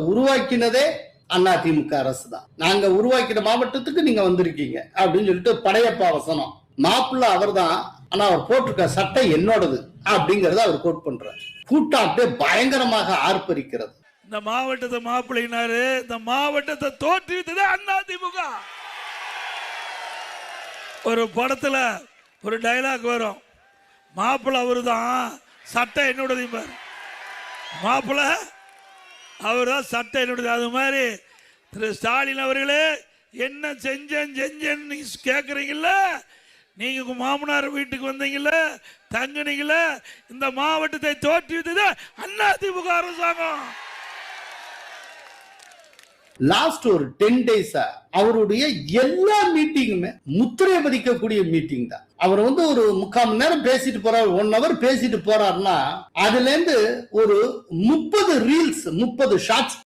உருவாக்கினதே அதிமுக அரசு தான். நாங்க உருவாக்கின மாவட்டத்துக்கு நீங்க வந்திருக்கீங்க அப்படின்னு சொல்லிட்டு படையப்பா வசனம். மாப்பிள்ள அவர் தான், ஆனா அவர் போட்டிருக்க சட்டை என்னோடது அப்படிங்கறத அவர் கோட் பண்றார். கூட்டம் அப்படியே பயங்கரமாக ஆர்ப்பரிக்கிறது. இந்த மாவட்டத்தை மாப்பிள்ளைனாரு, இந்த மாவட்டத்தை தோற்றுவித்தது அதிமுக. ஒரு படத்துல ஒரு டைலாக் வரும், மாப்பிள்ள அவரு தான், சட்டை என்னோடது. மாப்பிள்ள அவர் தான், சட்டை என்னோடது. அது மாதிரி திரு ஸ்டாலின் அவர்களே, என்ன செஞ்சேன்னு நீங்க கேட்குறீங்கல்ல, நீங்க உங்க மாமனார் வீட்டுக்கு வந்தீங்கல்ல, தங்குனீங்கல்ல, இந்த மாவட்டத்தை தோற்றுவித்தது அதிமுக அரசாங்கம். லாஸ்ட் ஒரு 10 days அவருடைய எல்லா மீட்டிங்குமே முத்திரை பதிக்கக்கூடிய மீட்டிங் தான். அவர் ஒரு 3/4 மணி நேரம் பேசிட்டு போறாரு, 1 hour பேசிட்டு போறாருன்னா அதுல இருந்து ஒரு 30 ரீல்ஸ், 30 ஷார்ட்ஸ்